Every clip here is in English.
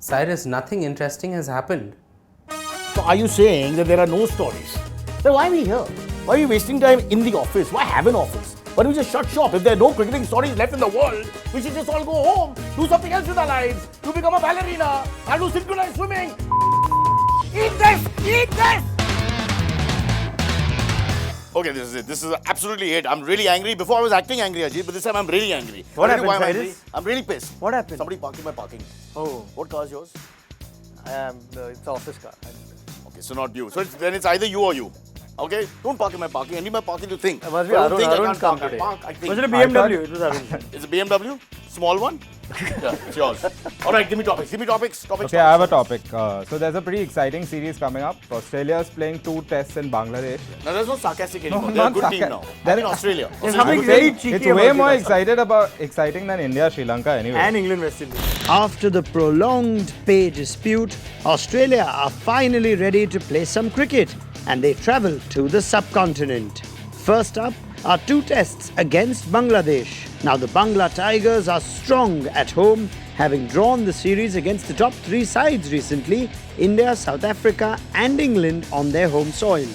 Cyrus, nothing interesting has happened. So are you saying that there are no stories? Then why are we here? Why are you wasting time in the office? Why have an office? Why don't we just shut shop? If there are no cricketing stories left in the world, we should just all go home, do something else with our lives. You become a ballerina, I'll do synchronized swimming. Eat this! Eat this! Okay, this is it. This is absolutely it. I'm really angry. Before I was acting angry, Ajit, but this time I'm really angry. What I'll tell you happened, why I'm Cyrus? angry. I'm really pissed. What happened? Somebody parked in my parking. Oh, What car is yours? it's an office car. Okay, so not you. So then it's either you or you. Okay? Don't park in my parking. I need my parking to think. It must be I don't think I Arun's can't come park. I today. park, I think. Was it a BMW? It was Arun. It's a BMW? Small one? Yeah, it's yours. All right, give me topics. Give me topics. Topics. Okay, I have a topic. So there's a pretty exciting series coming up. Australia is playing 2 tests in Bangladesh. Now, there's no sarcastic anymore. No, They're a not good team now. sarcastic. They're in Australia. There's Australia's something good very team. cheeky It's way about more it. exciting than India, Sri Lanka anyway. And England, West Indies. After the prolonged pay dispute, Australia are finally ready to play some cricket and they travel to the subcontinent. First up are 2 tests against Bangladesh. Now the Bangla Tigers are strong at home, having drawn the series against the top 3 sides recently, India, South Africa and England on their home soil.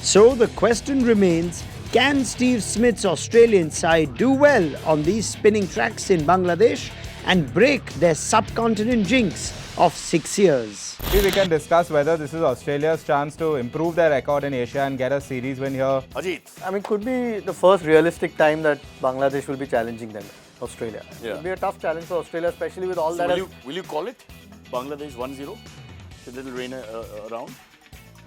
So the question remains, can Steve Smith's Australian side do well on these spinning tracks in Bangladesh and break their subcontinent jinx of 6 years? Maybe we can discuss whether this is Australia's chance to improve their record in Asia and get a series win here. Ajit. I mean, could be the first realistic time that Bangladesh will be challenging them, Australia. Yeah. It'll be a tough challenge for Australia, especially with all So that. will you call it Bangladesh 1-0? A little rain around?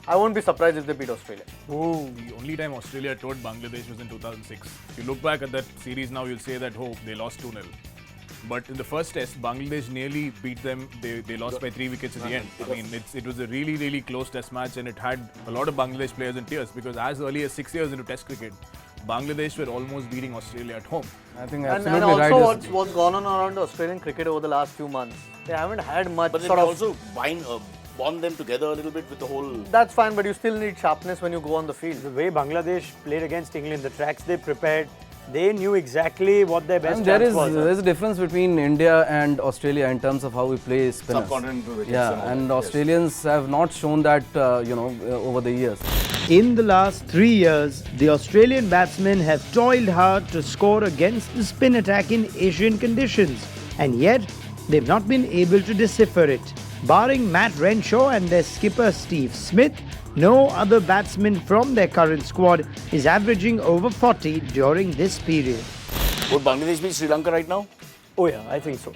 I won't be surprised if they beat Australia. The only time Australia toured Bangladesh was in 2006. If you look back at that series now, you'll say that, oh, they lost 2-0. But in the first test, Bangladesh nearly beat them. They lost by 3 wickets in the end. I mean, it was a really, really close test match and it had a lot of Bangladesh players in tears because as early as 6 years into test cricket, Bangladesh were almost beating Australia at home. I think And absolutely right. also what's gone on around Australian cricket over the last few months. They haven't had much But they sort of... also bond them together a little bit with the whole... That's fine, but you still need sharpness when you go on the field. The way Bangladesh played against England, the tracks they prepared, they knew exactly what their best chance was. There's a difference between India and Australia in terms of how we play spinners. Subcontinental wickets Yeah, and all and that, yes. Australians have not shown that, over the years. In the last 3 years, the Australian batsmen have toiled hard to score against the spin attack in Asian conditions, and yet they've not been able to decipher it. Barring Matt Renshaw and their skipper Steve Smith, no other batsman from their current squad is averaging over 40 during this period. Would Bangladesh beat Sri Lanka right now? Oh yeah, I think so.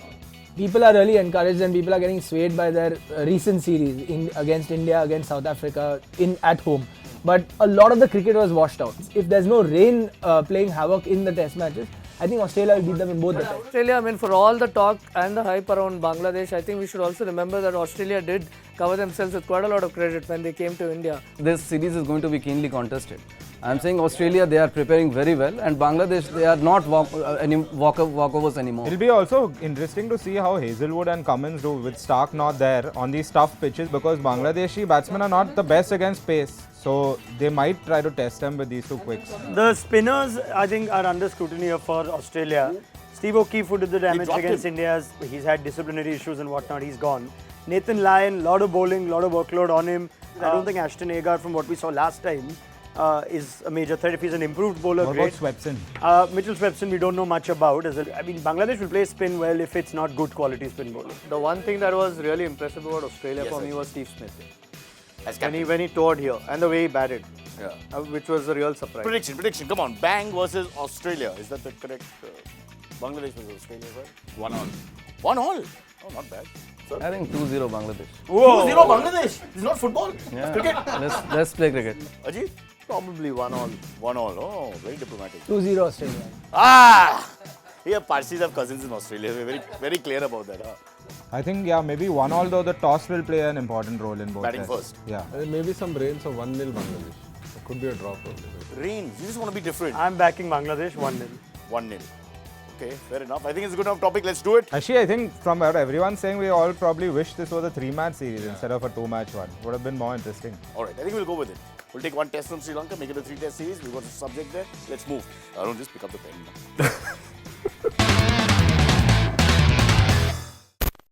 People are really encouraged and people are getting swayed by their recent series against India, against South Africa, at home. But a lot of the cricket was washed out. If there's no rain playing havoc in the test matches, I think Australia will beat them in both the tests. Australia, I mean, for all the talk and the hype around Bangladesh, I think we should also remember that Australia did cover themselves with quite a lot of credit when they came to India. This series is going to be keenly contested. I'm saying Australia, they are preparing very well, and Bangladesh, they are not walkovers anymore. It'll be also interesting to see how Hazelwood and Cummins do with Stark not there on these tough pitches because Bangladeshi batsmen are not the best against pace. So they might try to test them with these 2 quicks. The spinners, I think, are under scrutiny for Australia. Steve O'Keefe, who did the damage against India, he's had disciplinary issues and whatnot, he's gone. Nathan Lyon, lot of bowling, lot of workload on him. I don't think Ashton Agar, from what we saw last time, is a major threat. If he's an improved bowler, What great. about Swepson? Mitchell Swepson, we don't know much about. I mean, Bangladesh will play spin well if it's not good quality spin bowling. The one thing that was really impressive about Australia for me was Steve Smith. As When captain. he toured here and the way he batted, Yeah. which was a real surprise. Prediction. Come on. Bang versus Australia. Is that the correct? Bangladesh versus Australia, sir? 1-1. 1-1. Oh, not bad. Sir? I think 2-0 Bangladesh. 2-0 Bangladesh. This is not football. Yeah. Cricket. Let's play cricket. Ajit? Probably 1-1. 1-1. Oh, very diplomatic. 2-0 Australia. Ah! Yeah, Parsis have cousins in Australia. We're very, very clear about that. Huh? I think, yeah, maybe 1 although the toss will play an important role in both Batting tests. first. Yeah. Maybe some rain, so 1-0 Bangladesh. It could be a drop. Rain. You just want to be different. I'm backing Bangladesh 1-0. 1-0. Okay, fair enough. I think it's a good enough topic. Let's do it. Actually, I think from what everyone's saying, we all probably wish this was a 3-match series instead of a 2-match one. Would have been more interesting. All right, I think we'll go with it. We'll take 1 test from Sri Lanka, make it a 3-test series. We've got a subject there. Let's move. I don't just pick up the pen.